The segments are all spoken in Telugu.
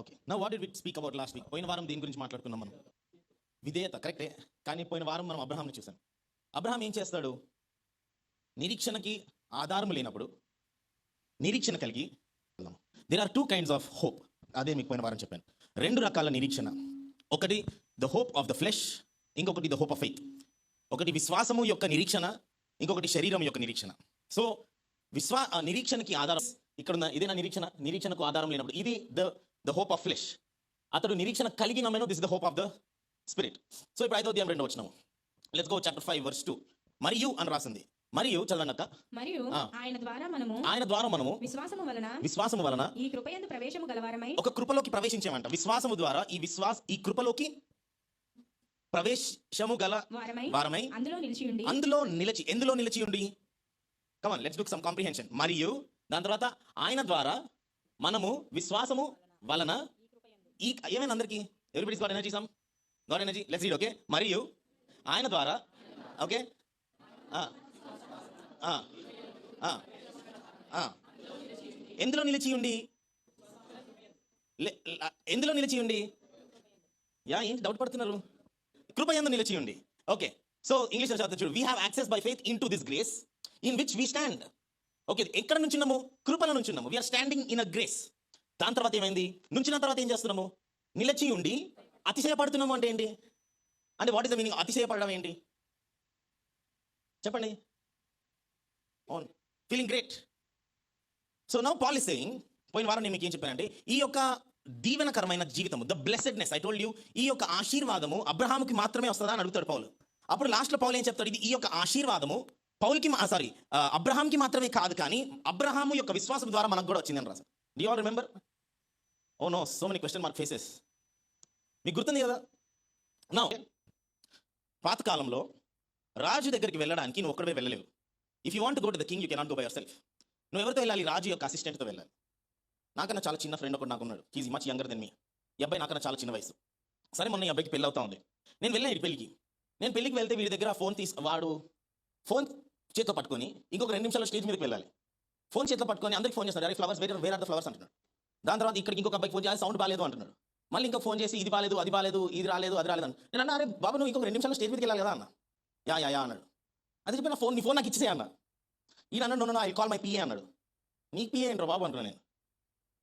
Okay, now what did we speak about last week? పోయిన వారం దీని గురించి మాట్లాడుకున్నాం మనం. విధేయత కరెక్టే, కానీ పోయిన వారం మనం అబ్రహాంని చూసాం. అబ్రహాం ఏం చేస్తాడు? నిరీక్షణకి ఆధారం లేనప్పుడు నిరీక్షణ కలిగి వెళ్దాం. There are 2 kinds of hope. అదే మీకు పోయిన వారం చెప్పాను. 2 రకాల నిరీక్షణ. ఒకటి the hope of the flesh, ఇంకొకటి ద హోప్ ఆఫ్ ఫెయిత్. ఒకటి విశ్వాసము యొక్క నిరీక్షణ, ఇంకొకటి శరీరం యొక్క నిరీక్షణ. సో నిరీక్షణకి ఆధారం ఇక్కడ ఉన్న ఇదేనా నిరీక్షణకు ఆధారం లేనప్పుడు ఇది ద హోప్ ఆఫ్ ఫ్లెష్. అతడు నిరీక్షణ కలిగిన menu, this the hope of the spirit. So ఇప్పుడు 5వ అధ్యాయం 2వ వచనం. Let's go chapter 5 verse 2. మరియు అని రాసింది. మరియు చదవండి. మరియు ఆయన ద్వారా మనము విశ్వాసము వలన ఈ కృపయందు ప్రవేశము గలవారమై ఒక కృపలోకి ప్రవేశించామంట. విశ్వాసము ద్వారా ఈ కృపలోకి ప్రవేశము గల వారమై అందులో నిలిచి ఉండి come on, let's do some comprehension. మరియు దాని తర్వాత ఆయన ద్వారా మనము విశ్వాసము వలన ఈ ఏమైనా అందరికి everybody's got energy, some got energy, let's read. Okay, మరియు ఆయన ద్వారా, ఓకే, ఎందులో నిలిచి ఉండి ఏంటి డౌట్ పడుతున్నారు? కృప యందు నిలిచి ఉండి. ఓకే, సో ఇంగ్లీష్ లో చదువుతా చూడు. We have access by faith in to this grace in which we stand. Okay, ఎక్కడ నుంచున్నాము? కృపలో నుంచున్నాము. We are standing in a grace. దాని తర్వాత ఏమైంది? నుంచిన తర్వాత ఏం చేస్తున్నాము? నిలిచి ఉండి అతిశయపడుతున్నాము. అంటే ఏంటి? అంటే వాట్ ఇస్ ద మీనింగ్? అతిశయపడడం ఏంటి చెప్పండి? అవును, feeling great. So now Paul is saying, పోయిన వారం నేను మీకు ఏం చెప్పానంటే ఈ యొక్క దీవెనకరమైన జీవితము, the blessedness, I told you, ఈ యొక్క ఆశీర్వాదము అబ్రహాముకి మాత్రమే వస్తుందా అని అడుగుతాడు పౌలు. అప్పుడు లాస్ట్లో పౌలు ఏం చెప్తాడు? ఇది ఈ యొక్క ఆశీర్వాదము అబ్రహాంకి మాత్రమే కాదు, కానీ అబ్రహాము యొక్క విశ్వాసం ద్వారా మనకు కూడా వచ్చిందని రాశారు. Do you all remember? Oh no, so many question mark faces. మీకు గుర్తుంది కదా? నా పాతకాలంలో రాజు దగ్గరికి వెళ్ళడానికి నువ్వు ఒక్కడే వెళ్ళలేవు. If you want go to the king, you cannot go by yourself. నువ్వు ఎవరితో వెళ్ళాలి? రాజు యొక్క అసిస్టెంట్తో వెళ్ళాలి. నాకన్నా చాలా చిన్న ఫ్రెండ్ ఒకటి నాకున్నాడు. హీజ్ మచ్ యంగర్ దెన్ మీ. ఈ అబ్బాయి నాకన్నా చాలా చిన్న వయసు. సరే, మొన్న ఈ అబ్బాయికి పెళ్ళి అవుతా ఉంది. నేను వెళ్ళాను పెళ్ళికి. నేను పెళ్ళికి వెళ్తే వీడి దగ్గర వాడు ఫోన్ చేతితో పట్టుకొని ఇంకొక 2 నిమిషాలు స్టేజ్ మీదకి వెళ్ళాలి. ఫోన్ చేతితో పట్టుకొని అందరికి ఫోన్ చేస్తాడు. అరే flowers, where are the flowers అంటున్నాడు. దాని తర్వాత ఇక్కడికి ఇంకొక అబ్బాయికి ఫోన్ చేయాలి, సౌండ్ బాలేదు అంటున్నాడు. మళ్ళీ ఇంకొక ఫోన్ చేసి ఇది బాలేదు, అది బాలేదు, ఇది రాలేదు, అది రాలేదు అని. నేను అన్నా, అరే బాబు, నువ్వు ఇంకొక 2 నిమిషాలు స్టేజ్ మీదకి వెళ్ళాలి కదా అన్న. యా అన్నాడు. అది చెప్పిన నీ ఫోన్ నాకు ఇచ్చేసే అన్న. ఈయన అన్నాడు, no I call my PA అన్నాడు. నీకు పిఏ ఏంట్రా బాబు అంటున్నాను నేను.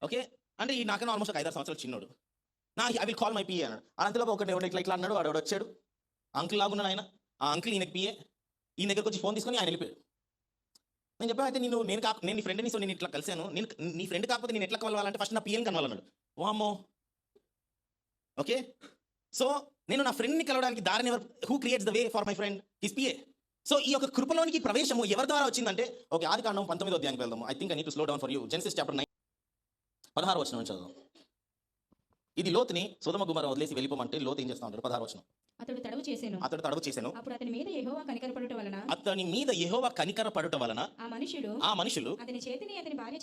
ఓకే, అంటే ఈ నాకన్నా ఆల్మోస్ట్ ఒక 5-6 సంవత్సరాలు చిన్నోడు. I will call my PA అన్నాడు. అంతలోపు ఒకటి ఇట్లా అన్నాడు. వాడు వచ్చాడు, అంకుల్ లాగున్నాడు ఆయన. ఆ అంకుల్ ఈయనకి పిఏ, ఈయన దగ్గరకు వచ్చి ఫోన్ తీసుకొని ఆయన వెళ్ళిపోయాడు. నేను చెప్పాను, అయితే నేను నీ ఫ్రెండ్ని, సో నేను ఇట్లా కలిసాను, నీ ఫ్రెండ్ కాకపోతే నేను ఎట్లా కలవాలంటే ఫస్ట్ నా పిఏని కలవాలన్నాడు. వామ్మో. ఓకే, సో నేను నా ఫ్రెండ్ని కలవడానికి దారిని who creates the way for my friend? His PA. So ఈ యొక్క కృపలోనికి ప్రవేశము ఎవరి ద్వారా వచ్చిందంటే, ఓకే, ఆదికాండం 19వ అధ్యాయానికి వెళ్దాము. I think I need to slow down for you. Genesis chapter 9 16వ వచనం చదువు. ఇది లోతుని సొదొమ గొమొర్రా వదిలేసి వెళ్ళిపోమంటే లోతు ఏం చేస్తా ఉంటాడు? 16వ వచనం. అతడు తడవు చేసెను. అప్పుడు అతని మీద యెహోవా కనికర పడుట వలన ఆ మనుషులు అతని చేతిని అతని భార్య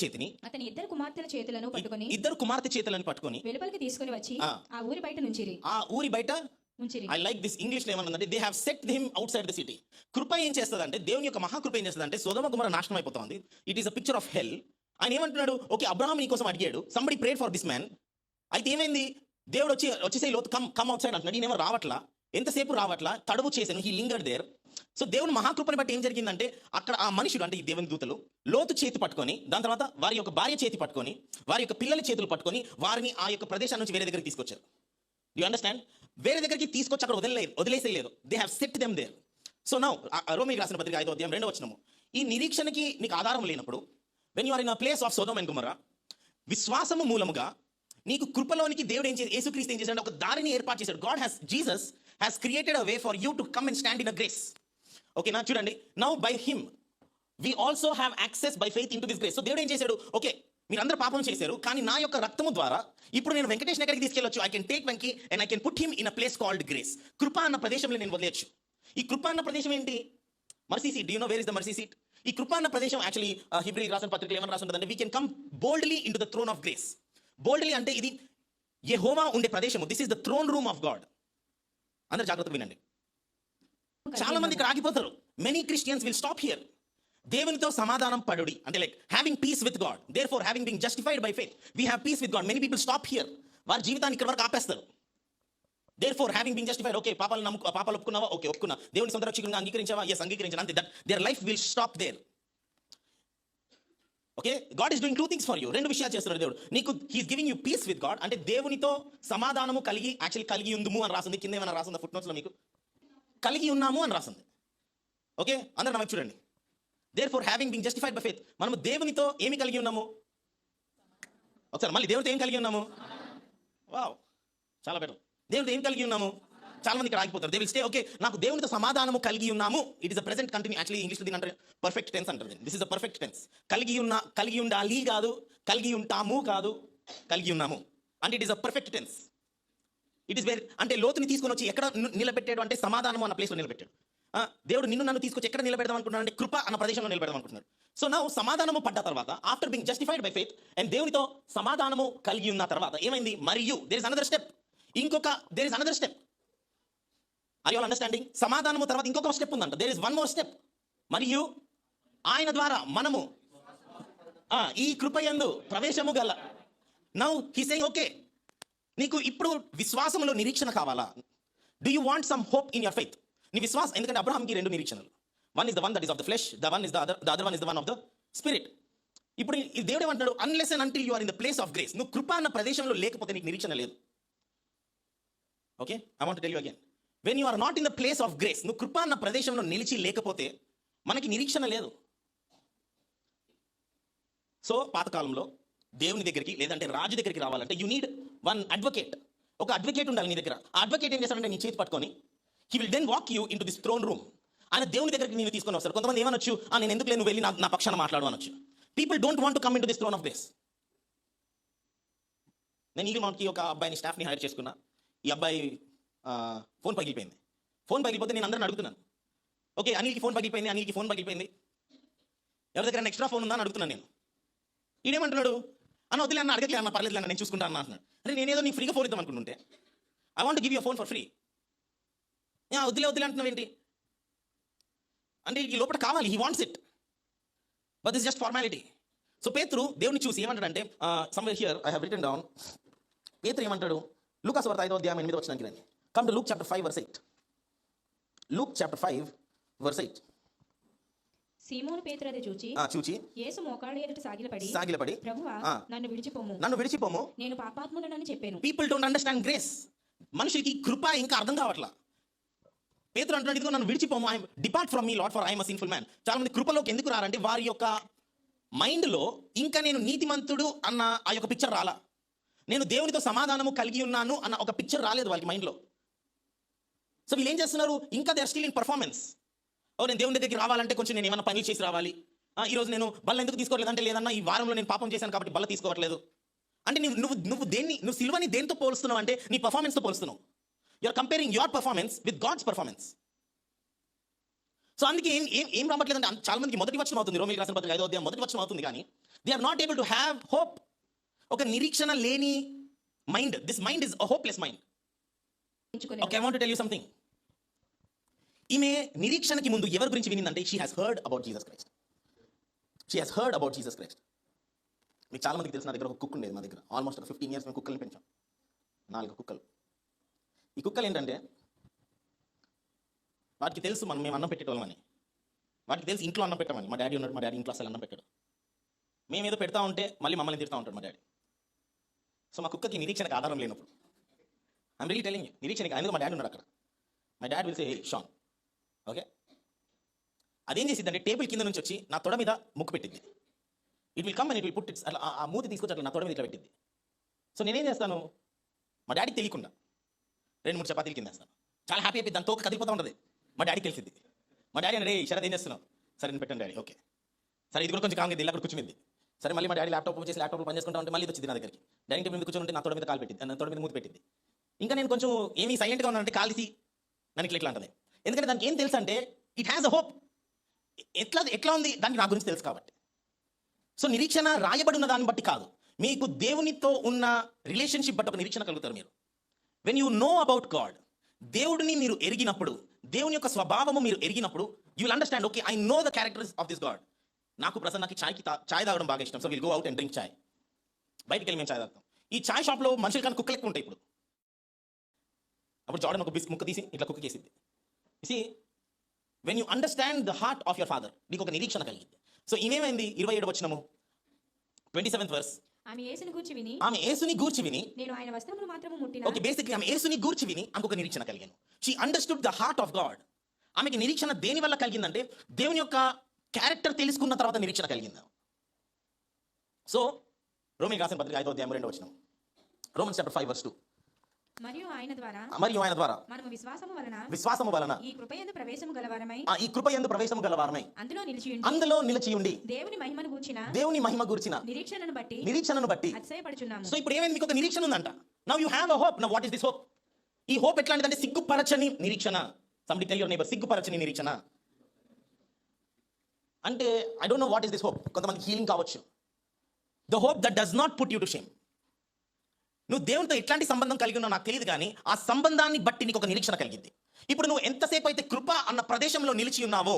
చేతిని అతని ఇద్దరు కుమార్తె చేతులను పట్టుకొని వెలుపలికి తీసుకొని వచ్చి ఆ ఊరి బయట ఉంచిరి. I like this. ఇంగ్లీష్ లో ఏమన్నదంటే they have set him outside the city. కృప ఏం చేస్తుందంటే, దేవుని యొక్క మహాకృప ఏం చేస్తుందంటే, సొదొమ గొమొర్రా నాశనం అయిపోతుంది. It is a picture of hell. ఆయన ఏమంటున్నాడు? ఓకే, అబ్రహాం నీ కోసం అడిగాడు, somebody prayed for this man. అయితే ఏమైంది? దేవుడు వచ్చేసే లోతు కమ్ అవుట్ సైడ్ అంటున్నాడు. ఈయనేమో రావట్లా, ఎంతసేపు రావట్లా, తడువు చేశాను, హీ లింగర్డ్ దేర్. సో దేవుని మహాకృపని బట్టి ఏం జరిగిందంటే, అక్కడ ఆ మనుషుడు అంటే ఈ దేవుని దూతలు లోతు చేతి పట్టుకొని, దాని తర్వాత వారి యొక్క భార్య చేతి పట్టుకొని, వారి యొక్క పిల్లల చేతులు పట్టుకొని వారిని ఆ యొక్క ప్రదేశం నుంచి వేరే దగ్గరికి తీసుకొచ్చారు. You understand? వేరే దగ్గరికి తీసుకొచ్చి అక్కడ వదిలేసేయలేదు. They have set them there. So now రోమీయులకు రాసిన పత్రిక 5వ అధ్యాయం 2వ వచనము. ఈ నిరీక్షణకి నీకు ఆధారం లేనప్పుడు, when you are in a place of Sodom and Gomorrah, విశ్వాసము మూలముగా నీకు కృపలోనికి దేవుడు యేసుక్రీస్తు ఏం చేశాడు? ఒక దారిని ఏర్పాటు చేశాడు. Jesus has created a way for you to come and stand in a grace. ఓకేనా? చూడండి, now by him we also have access by faith in to this grace. So దేవుడు ఏం చేశాడు? ఓకే, మీరందరూ పాపం చేశారు, కానీ నా యొక్క రక్తము ద్వారా ఇప్పుడు నేను వెంకటేష్ దగ్గరికి తీసుకెళ్ళొచ్చు. I can take Venky and I can put him in a place called grace. కృప అన్న ప్రదేశంలో నేను వదిలేయచ్చు. ఈ కృప అన్న ప్రదేశం ఏంటి? Mercy seat. Do you know where is the mercy seat? ఈ కృప అన్న ప్రదేశం యాక్చువల్లీ హెబ్రీ రాసిన పత్రికలో ఏమని రాసి ఉంటుందంటే, we can come boldly into the throne of grace. Boldly అంటే ఇది యెహోవా ఉండే ప్రదేశము. This is the throne room of God. అందరూ జాగ్రత్తగా వినండి. చాలా మంది ఇక్కడ ఆగిపోతారు. Many Christians will stop here. దేవునితో సమాధానం పడుడి అంటే like having peace with God therefore having been justified by faith we have peace with God many people stop here వారి జీవితాన్ని ఇక్కడ వరకు ఆపేస్తారు there four having been justified okay పాపాలు ఒప్పుకున్నావా ఓకే ఒప్పుకున్నా దేవుని సొంత రక్షకునిగా అంగీకరించావా ఎస్ అంగీకరించాను అంతే that their life will stop there okay God is doing two things for you రెండు విషయాలు చేస్తున్నాడు దేవుడు నీకు he's giving you peace with God అంటే దేవునితో సమాధానము కలిగి ఉందుము అని రాసింది కింద ఏమైనా రాసింది ఫుట్ నోట్స్లో మీకు కలిగి ఉన్నాము అని రాసింది ఓకే అందరూ నాకు చూడండి therefore having been justified by faith మనము దేవునితో ఏమి కలిగి ఉన్నాము ఒకసారి మళ్ళీ దేవునితో ఏం కలిగి ఉన్నాము వావ్ చాలా బెటర్ దేవునితో ఏం కలిగి ఉన్నాము చాలా మంది ఇక్కడ ఆగిపోతారు దే విల్ స్టే ఓకే నాకు దేవునితో సమాధానము కలిగి ఉన్నాము it is a present continue actually English దీని అంటే పర్ఫెక్ట్ టెన్స్ అంటారు this is a perfect tense కలిగి ఉండాలి కాదు కలిగి ఉంటాము కాదు కలిగి ఉన్నాము అంటే it is a perfect tense it is very అంటే లోతుని తీసుకొని వచ్చి ఎక్కడ నిలబెట్టాడు అంటే సమాధానం అన్న ప్లేస్లో నిలబెట్టాడు దేవుడు నిన్ను నన్ను తీసుకొచ్చి ఎక్కడ నిలబెడదాం అనుకుంటున్నాడు అంటే కృప అన్న ప్రదేశంలో నిలబెడదాం అనుకుంటున్నాడు సో నా సమాధానము పడ్డ తర్వాత after being justified by faith and దేవునితో సమాధానము కలిగి ఉన్న తర్వాత ఏమైంది మరియు there is another step there is another step are you all understanding సమాధానము తర్వాత ఇంకొక స్టెప్ ఉందంట there is one more step మరియు ఆయన ద్వారా మనము ఈ కృపయందు ప్రవేశము గల నౌ హి సేయింగ్ ఓకే నీకు ఇప్పుడు విశ్వాసములో నిరీక్షణ కావాలా do you want some hope in your faith నీ విశ్వాసం ఎందుకంటే అబ్రహాంకి రెండు నిరీక్షణలు one is the one that is of the flesh the other one is the one of the spirit ఇప్పుడు ఈ దేవుడు ఏమంటాడు unless and until you are in the place of grace నువ్వు కృప అన్న ప్రదేశంలో లేకపోతే నీకు నిరీక్షణ లేదు okay I want to tell you again when you are not in the place of grace నువ్వు కృప అన్న ప్రదేశంలో నిలిచి లేకపోతే మనకి నిరీక్షణ లేదు సో పాతకాలంలో దేవుని దగ్గరికి లేదంటే రాజు దగ్గరికి రావాలంటే యూ నీడ్ వన్ అడ్వకేట్ ఒక అడ్వకేట్ ఉండాలి నీ దగ్గర ఆ అడ్వకేట్ ఏం చేస్తాడంటే నీ చేతి పట్టుకొని he will then walk you in to this throne room ఆయన దేవుని దగ్గరికి నేను తీసుకొని వస్తారు కొంతమంది ఏమనొచ్చు నేను ఎందుకు నువ్వు వెళ్ళి నా పక్షాన మాట్లాడు అనొచ్చు people don't want to come in to this throne of grace నేను ఈగల్ మౌంట్కి ఒక అబ్బాయిని స్టాఫ్ని హైర్ చేసుకున్నా ఈ అబ్బాయి ఫోన్ పగిలిపోతే నేను అందరిని అడుగుతున్నాను ఓకే అనిల్కి ఫోన్ పగిలిపోయింది ఎవరి దగ్గర ఎక్స్ట్రా ఫోన్ ఉందా అని అడుగుతున్నాను నేను ఈడేమంటున్నాడు అన్న వదిలే అన్న అడగట్లే అన్న పర్లేదు అన్న నేను చూసుకుంటాను అంటున్నాడు అంటే నేనేదో నీకు ఫ్రీగా ఫోన్ ఇద్దాం అనుకుంటుంటే I want give you phone for free వదిలే అంటున్నావు ఏంటి అంటే ఈ లోపల కావాలి he wants it but this just formality so పేతురు దేవుని చూసి ఏమంటాడంటే somewhere here I have written down పేతురు ఏమంటాడు లూకాసు వార్త 5వ అధ్యాయం 8వ వచనానికి రండి come to Luke chapter 5 verse 8 Luke chapter 5 verse 8 సీమోను పేతురు అది చూచి యేసు మోకాళ్ళ ఎదుట సాగిలపడి ప్రభువా నన్ను విడిచిపోము నేను పాపాత్ముడనని చెప్పాను పీపుల్ డోంట్ అండర్స్టాండ్ గ్రేస్ మనుషులకి కృప ఇంకా అర్థం కావట్లా పేతురు అంటున్నాడు ఇదిగో నన్ను విడిచిపోము I depart from me lord for I am a sinful man చాలా మంది కృపలోకి ఎందుకు రారంటే వారి యొక్క మైండ్లో ఇంకా నేను నీతిమంతుడు అన్న ఆ యొక్క పిక్చర్ రాలా నేను దేవునితో సమాధానము కలిగి ఉన్నాను అన్న ఒక పిక్చర్ రాలేదు వాళ్ళకి మైండ్లో సో వీళ్ళు ఏం చేస్తున్నారు ఇంకా they are still in performance నేను దేవుని దగ్గరికి రావాలంటే కొంచెం నేను ఏమైనా పనులు చేసి రావాలి ఈరోజు నేను బల్ల ఎందుకు తీసుకోవట్లేదు అంటే లేదన్నా ఈ వారంలో నేను పాపం చేశాను కాబట్టి బల్ల తీసుకోవట్లేదు అంటే నువ్వు సిల్వని దేంతో పోలుస్తున్నావు అంటే నీ పర్ఫార్మెన్స్తో పోలుస్తున్నావు you are comparing your performance with God's performance so అందుకే ఏం రావట్లేదు అంటే చాలా మందికి మొదటి వచనం అవుతుంది రోమిలికి రాసిన పత్రిక 5వ అధ్యాయం మొదటి వచనం అవుతుంది కానీ they are not able to have hope ఒక నిరీక్షణ లేని mind this mind is a hopeless mind okay I want to tell you something ఈమె నిరీక్షణకి ముందు ఎవరి గురించి వినిందంటే she has heard about Jesus Christ మీకు చాలా మందికి తెలిసిన నా దగ్గర ఒక కుక్క ఉండేది మా దగ్గర ఆల్మోస్ట్ 15 years మేము కుక్కల్ని పెంచాం 4 కుక్కలు ఈ కుక్కలు ఏంటంటే వాటికి తెలుసు మేము అన్నం పెట్టేటోళ్ళమని వాటికి తెలుసు ఇంట్లో అన్నం పెట్టమని మా డాడీ ఉన్నాడు మా డాడీ ఇంట్లో అసలు అన్నం పెట్టాడు మేము ఏదో పెడతా ఉంటే మళ్ళీ మమ్మల్ని తిడతా ఉంటాడు మా డాడీ సో మా కుక్కకి నిరీక్షణకు ఆధారం లేనప్పుడు ఐమ్ రియలీ టెలింగ్ యూ నిరీక్షణకి ఎందుకు మా డాడీ ఉన్నాడు అక్కడ my dad will say hey Shawn okay అదేం చేసిందంటే టేబుల్ కింద నుంచి వచ్చి నా తొడ మీద ముక్కు పెట్టింది it will come and it will put it's అట్లా ఆ మూతి తీసుకొచ్చి అట్లా నా తొడ మీద ఇట్లా పెట్టింది సో నేనేం చేస్తాను మా డాడీకి తెలియకుండా 2-3 చపాతీలు కింద వేస్తాను చాలా హ్యాపీ అయిపోయింది దాని తోక కదిలిపోతూ ఉంటుంది మా డాడీకి తెలిసింది మా డాడీ అంటే శరత్ ఏం చేస్తున్నావు సరే నేను పెట్టాను డాడీ ఓకే సరే ఇది కూడా కొంచెం కాంగ్ ఇలా కూడా కూర్చుంది సరే మళ్ళీ మా డాడీ ల్యాప్టాప్ చేసి ల్యాప్టాప్ పని చేసుకుంటా ఉంటే మళ్ళీ వచ్చింది నా దగ్గరికి డైనింగ్ టేబుల్ మీద కూర్చొని నా తొడ మీద కాలు పెట్టింది నా తొడ మీద మూతి పెట్టింది ఇంకా నేను కొంచెం ఏమీ సైలెంట్గా ఉన్నానంటే కాలిసి నన్ను ఇట్లా అంటుంది ఎందుకంటే దానికి ఏం తెలుసు అంటే ఇట్ హ్యాస్ అ హోప్ ఎట్లా ఉంది దానికి నా గురించి తెలుసు కాబట్టి సో నిరీక్షణ రాయబడి ఉన్న దాన్ని బట్టి కాదు మీకు దేవునితో ఉన్న రిలేషన్షిప్ బట్టి ఒక నిరీక్షణ కలుగుతారు మీరు when you know about God దేవుడిని మీరు ఎరిగినప్పుడు దేవుని యొక్క స్వభావము మీరు ఎరిగినప్పుడు you will understand okay I know the characters of this God నాకు ప్రసన్నకి చాయ్ తాగడం బాగా ఇష్టం. So will go out and drink chai. బయటికి వెళ్ళి మేము చాయ్ తాగుతాం. ఈ చాయ్ షాప్లో మనుషులు కానీ కుక్కలు ఎక్కువ ఉంటాయి. ఇప్పుడు అప్పుడు జార్డన్ ఒక ముక్క తీసి ఇట్లా కుక్క కేసిద్ది. See when you understand the heart of your father, నీకు ఒక నిరీక్షణ కలిగింది. సో ఇవేమైంది 27 వచనము 27th verse. ఆమె యేసుని గూర్చి విని నేను ఆయన వస్త్రములు మాత్రము ముట్టినా. ఓకే, బేసిక్లీ ఆమె యేసుని గూర్చి విని ఇంకొక నిరీక్షణ కలిగాను. She understood the heart of God. ఆమెకి నిరీక్షణ దేని వల్ల కలిగిందంటే దేవుని యొక్క క్యారెక్టర్ తెలుసుకున్న తర్వాత నిరీక్షణ కలిగింది. సో రోమీయులకు రాసిన పత్రిక 5వ అధ్యాయం 2వ వచనం. Romans chapter 5 verse 2. మరియు ఆయన ద్వారా మనము విశ్వాసము వలన ఈ కృపయందు ప్రవేశము గలవారమై అందులో నిలిచియుండి దేవుని మహిమ గూర్చిన నిరీక్షణను బట్టి అతిశయపడుచున్నాము. సో ఇప్పుడు ఏమైంది, మీకు ఒక నిరీక్షణ ఉందంట. Now you have a hope. Now what is this hope? ఈ హోప్ ఎట్లాంటిదంటే సిగ్గుపరచని నిరీక్షణ. సంబడి టెల్ యువర్ నైబర్, సిగ్గుపరచని నిరీక్షణ అంటే I don't know what is this hope. కొంతమంది హీలింగ్ కావచ్చు. The hope that does not put you to shame. నువ్వు దేవునితో ఎట్లాంటి సంబంధం కలిగి ఉన్నావు నాకు తెలియదు, కానీ ఆ సంబంధాన్ని బట్టి నీకు ఒక నిరీక్షణ కలిగింది. ఇప్పుడు నువ్వు ఎంతసేపు అయితే కృప అన్న ప్రదేశంలో నిలిచి ఉన్నావో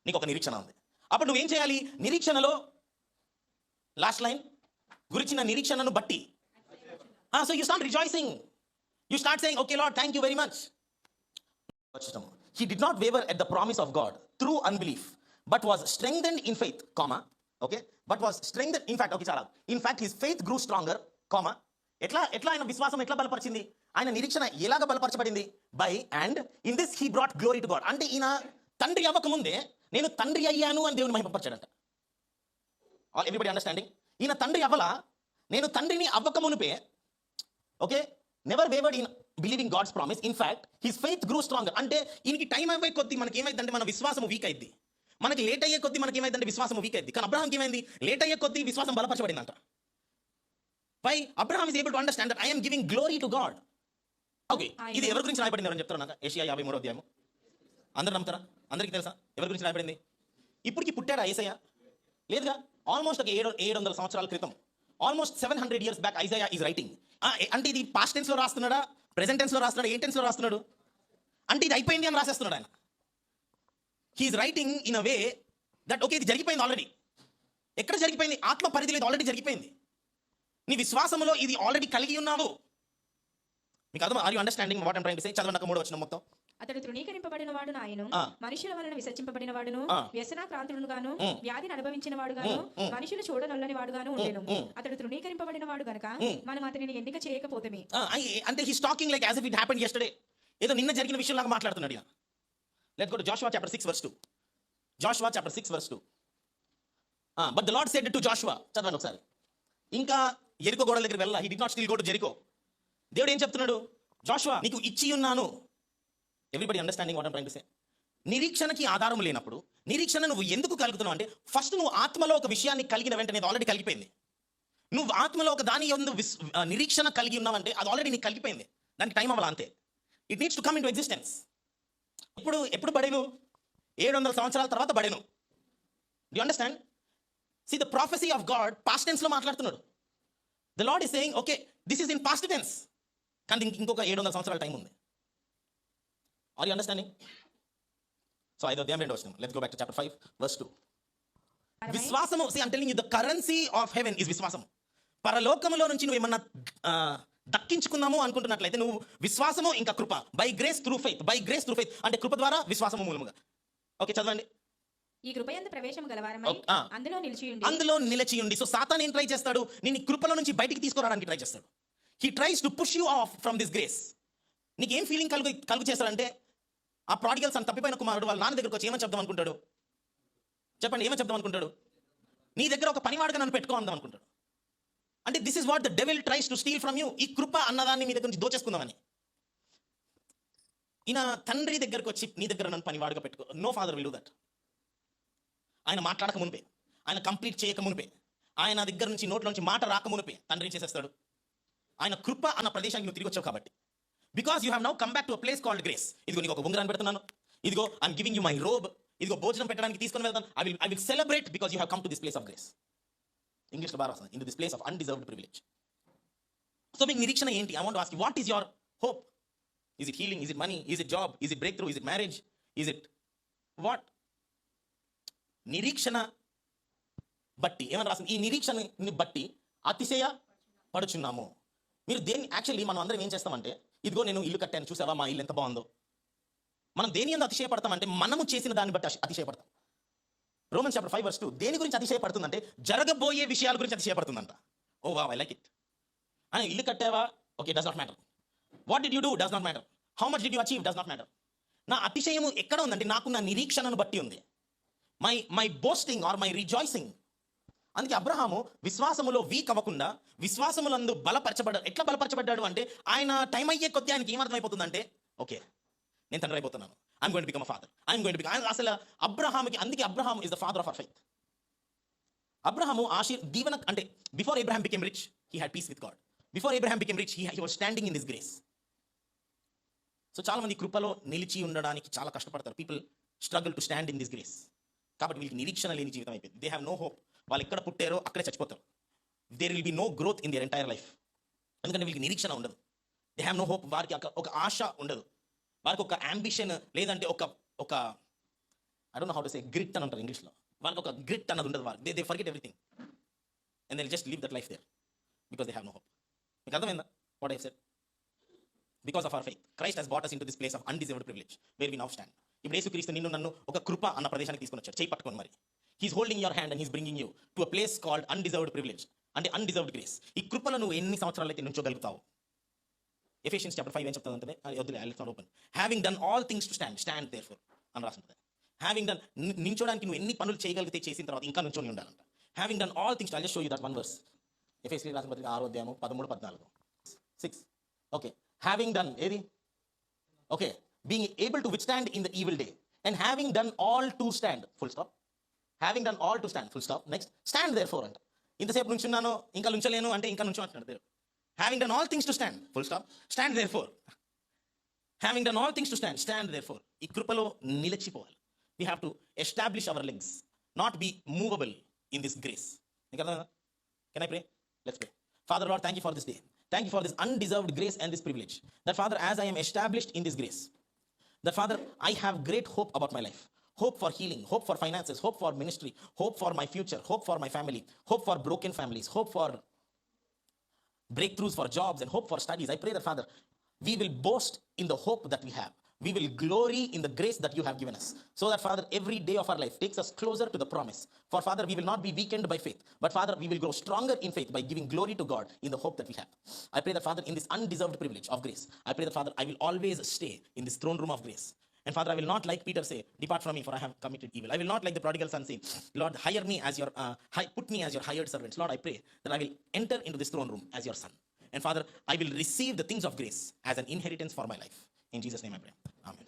నీకు ఒక నిరీక్షణ ఉంది. అప్పుడు నువ్వేం చేయాలి? నిరీక్షణలో లాస్ట్ లైన్ గురించిన నిరీక్షణను బట్టి so you start rejoicing. You start saying okay lord thank you very much. He did not waver at the promise of God through unbelief, but was strengthened in faith, okay, but was strengthened, in fact his faith grew stronger, ఎట్లా ఆయన విశ్వాసం ఎట్లా బలపరిచింది? ఆయన నిరీక్షణ ఎలాగ బలపరచబడింది? By and in this he brought glory to God. అంటే ఈయన తండ్రి అవ్వకముందే నేను తండ్రి అయ్యాను అని దేవుని మహిమపరచాడంట. All everybody understanding? ఈయన తండ్రి అవ్వలా, నేను తండ్రిని అవ్వకమునిపే okay never wavered in believing God's promise. In fact his faith grew stronger. అంటే ఈయనకి టైం అయ్యే కొద్దీ మనకి ఏమైందంటే మన విశ్వాసం వీక్ అయింది. మనకి లేట్ అయ్యే కొద్దీ మనకి ఏమైందంటే విశ్వాసం వీక్ అయింది. కానీ అబ్రహాంకి ఏమైంది? లేట్ అయ్యే కొద్దీ విశ్వాసం బలపరచబడిందంట. Why? Abraham is able to understand that I am giving glory to God. Okay, ఇది ఎవరి గురించి రాయబడింది అని చెప్తారు నాకు. ఏషియా 53వ అధ్యాయము. అందరూ నమ్ముతారా? అందరికీ తెలుసా ఎవరి గురించి రాయబడింది? ఇప్పటికి పుట్టాడా యేసయ్య? లేదుగా. ఆల్మోస్ట్ ఒక 700 సంవత్సరాల క్రితం, almost 700 years back Isaiah is writing. అంటే ఇది పాస్ట్ టెన్స్ లో రాస్తున్నాడా, ప్రెసెంట్ టెన్స్ లో రాస్తున్నాడా, ఏ టెన్స్ లో రాస్తున్నాడు? అంటే ఇది అయిపోయింది అని రాసేస్తున్నాడు ఆయన. He's writing in a way that okay ఇది జరిగిపోయింది ఆల్రెడీ. ఎక్కడ జరిగిపోయింది? ఆత్మ పరిధిలో ఇది ఆల్రెడీ జరిగిపోయింది. నీ విశ్వాసములో ఇది ఆల్రెడీ కలిగి ఉన్నావు. మీకు అర్థం? Are you understanding what I am trying to say? చదవండి 3వ వచనం మొత్తం. అతడు తృణీకరింపబడిన వాడు నాయను, మనుషుల వలన విసర్జింపబడిన వాడును, వ్యసనాక్రాంతుడును గాను, వ్యాధిని అనుభవించిన వాడు గాను, మనుషులు చూడనొల్లని వాడు గాను ఉండెను. అతడు తృణీకరింపబడిన వాడు గనుక మనం అతనిని ఎన్నిక చేయకపోతమే. అంటే he's talking like as if it happened yesterday. ఏదో నిన్న జరిగిన విషయం లాగా మాట్లాడుతున్నాడు ఈయన. Let's go to Joshua chapter 6 verse 2. Joshua chapter 6 verse 2. But the lord said to Joshua, చదవండి ఒకసారి. ఇంకా ఎరికో గోడల దగ్గర వెళ్ళా. He did not still go to Jericho. దేవుడు ఏం చెప్తున్నాడు? జాషువా నీకు ఇచ్చి ఉన్నాను. Everybody understanding what I am trying to say? నిరీక్షణకి ఆధారం లేనప్పుడు నిరీక్షణ నువ్వు ఎందుకు కలుగుతున్నావు అంటే ఫస్ట్ నువ్వు ఆత్మలో ఒక విషయాన్ని కలిగిన వెంటనే అది ఆల్రెడీ కలిగిపోయింది. నువ్వు ఆత్మలో ఒక దాని యందు నిరీక్షణ కలిగి ఉన్నావంటే అది ఆల్రెడీ నీకు కలిగిపోయింది. దానికి టైం అవ్వాలి అంతే. It needs to come in to existence. ఎప్పుడు బడేను? 700 సంవత్సరాల తర్వాత బడేను. Do you understand? See the prophecy of God past tense లో మాట్లాడుతున్నాడు. The lord is saying okay this is in past tense, కానీ ఇంకొక 700 సంవత్సరాల టైం ఉంది. Are you understanding? సో 5వ అధ్యాయం 2వ వచనం. Let's go back to chapter 5 verse 2. విశ్వాసము, see I am telling you the currency of heaven is విశ్వాసం. పరలోకములో నుంచి నువ్వు ఏమన్నా దక్కించుకుందాము అనుకుంటున్నట్లయితే నువ్వు విశ్వాసము ఇంకా కృప. By grace through faith. By grace through faith అంటే కృప ద్వారా విశ్వాసము మూలముగా. ఓకే చదవండి. ఈ కృపయందు ప్రవేశం గలవారమై అందులో నిలిచియుండి. సో సాతాను ఏం ట్రై చేస్తాడు? నిన్ను కృపలో నుంచి బయటికి తీసుకురావడానికి ట్రై చేస్తాడు. He tries to push you off from this grace. నీకు ఏం ఫీలింగ్ కలుగు చేస్తాడంటే ఆ ప్రాడిగల్ సన్, తప్పిపోయిన కుమారుడు వాళ్ళ నాన్న దగ్గరకు వచ్చి ఏమని చెప్దాం అనుకుంటాడు? చెప్పండి, ఏమని చెప్దాం అనుకుంటాడు? నీ దగ్గర ఒక పనివాడుగా నన్ను పెట్టుకో అందాం అనుకుంటాడు. అంటే this is what the devil tries to steal from you. ఈ కృప అన్నదాన్ని మీ దగ్గర నుంచి దోచేసుకుందామని. ఈయన తండ్రి దగ్గరకు వచ్చి నీ దగ్గర నన్ను పనివాడుగా పెట్టుకో. No father will do that. ఆయన మాట్లాడక మునిపే, ఆయన కంప్లీట్ చేయక మునిపే, ఆయన దగ్గర నుంచి నోట్ల నుంచి మాట రాక మునిపే తండ్రి చేసేస్తాడు. ఆయన కృప అన్న ప్రదేశానికి నువ్వు తిరిగి వచ్చావు కాబట్టి, because you have now come back to a place called grace. ఇదిగో నీకు ఒక ఉంగరాన్ని పెడుతున్నాను, ఇదిగో I'm giving you my robe, ఇదిగో భోజనం పెట్టడానికి తీసుకొని వెళ్తాను. I will celebrate because you have come to this place of grace. ఇంగ్లీష్లో బాగా వస్తుంది, in this place of undeserved privilege. So మీకు నిరీక్షణ ఏంటి? I want to ask you, what is your hope? Is it healing? Is it money? Is it job? Is it break through? Is it marriage? Is it what? నిరీక్షణ బట్టి ఏమని రాసింది? ఈ నిరీక్షణని బట్టి అతిశయ పడుచున్నాము. మీరు దేన్ని యాక్చువల్లీ మనం అందరం ఏం చేస్తామంటే, ఇదిగో నేను ఇల్లు కట్టాను చూసావా మా ఇల్లు ఎంత బాగుందో. మనం దేని ఎందు అతిశయపడతామంటే మనము చేసిన దాన్ని బట్టి అతిశయపడతాం. రోమన్స్ చాప్టర్ 5 verse 2 దేని గురించి అతిశయపడుతుందంటే జరగబోయే విషయాల గురించి అతిశయపడుతుందంట. Oh wow, I like it. అని ఇల్లు కట్టావా, okay, does not matter. What did you do, does not matter. How much did you achieve, does not matter. నా అతిశయము ఎక్కడ ఉందంటే నాకు నా నిరీక్షణను బట్టి ఉంది. My boasting are my rejoicing. అందుకే అబ్రహాము విశ్వాసములో వీక్ అవ్వకుండా విశ్వాసములందు ఎట్లా బలపరచబడ్డాడు అంటే, ఆయన టైం అయ్యే కొద్ది ఆయనకి ఏమర్థమైపోతుందంటే, ఓకే నేను తండ్రి అయిపోతున్నాను, I'm going to become a father, I'm going to become. అసలు అబ్రహాముకి, అందుకే Abraham is the father of our faith. Abraham దీవెన అంటే, before Abraham became rich he had peace with God. Before Abraham became rich he was standing in this grace. So చాలా మంది కృపలో నిలిచి ఉండడానికి చాలా కష్టపడతారు. People struggle to stand in this grace. కాబట్టి వీళ్ళకి నిరీక్షణ లేని జీవితం అయిపోయింది. They have no hope. వాళ్ళు ఎక్కడ పుట్టారో అక్కడే చచ్చిపోతారు. There will be no growth in their entire life. ఎందుకంటే వీళ్ళకి నిరీక్షణ ఉండదు. They have no hope. వారికి ఒక ఆశ ఉండదు. వారికి ఒక అంబిషన్ లేదంటే ఒక I don't know how to say, grit అని అంటారు ఇంగ్లీష్లో. వారికి ఒక గ్రిట్ అన్నది ఉండదు. వారికి they forget everything and they just leave that life there because they have no hope. మీకు అర్థమైందా what I said? Because of our faith, Christ has brought us into this place of undeserved privilege where we now stand. ఇప్పుడు యేసుక్రీస్తు నిన్ను నన్ను ఒక కృప అన్న ప్రదేశానికి తీసుకొని వచ్చాడు. చేయి పట్టుకొని మరి he's holding your hand and he's bringing you to a place called undeserved privilege. అంటే అన్డిజర్వ్డ్ గ్రేస్. ఈ కృపలో నువ్వు ఎన్ని సంవత్సరాలు అయితే నుంచోగలుగుతావు. ఎఫెషియన్స్ చాప్టర్ 5 ఏం చెప్తుందంటే, open, having done all things to stand therefore అని రాసింది. హ్యావింగ్ డన్, నించోడానికి నువ్వు ఎన్ని పనులు చేయగలిగితే చేసిన తర్వాత ఇంకా నుంచొని ఉండాలంట. Having done all things, I just show you that one verse. ఎఫెసీయులకు రాసిన పత్రిక 6వ అధ్యాయం 13, 14, 6. ఓకే, having done ఏది, okay, being able to withstand in the evil day and having done all to stand, full stop. Having done all to stand, full stop. Next, stand therefore అంట. ఇంతసేపు నుంచున్నాను ఇంకా నుంచలేను అంటే ఇంకా నుంచో అంటున్నాడు దేవుడు. Having done all things to stand, full stop. Stand therefore. Having done all things to stand therefore. ఈ కృపలో నిలిచిపోవాలి. We have to establish our legs, not be movable in this grace. నీకు అర్థమైందా? Can I pray? Let's pray. Father Lord, thank you for this day. Thank you for this undeserved grace and this privilege. That Father, as I am established in this grace, that Father, I have great hope about my life. Hope for healing, hope for finances, hope for ministry, hope for my future, hope for my family, hope for broken families, hope for breakthroughs for jobs, and hope for studies. I pray that Father, we will boast in the hope that we have. We will glory in the grace that you have given us. So that Father, every day of our life takes us closer to the promise. For Father, we will not be weakened by faith, but Father, we will grow stronger in faith by giving glory to God in the hope that we have. I pray that Father, in this undeserved privilege of grace, I pray that Father, I will always stay in this throne room of grace. And Father, I will not like Peter say, depart from me for I have committed evil. I will not like the prodigal son say, Lord, hire me as your, put me as your hired servants. Lord, I pray that I will enter into this throne room as your son. And Father, I will receive the things of grace as an inheritance for my life. In Jesus' name I pray. Amen.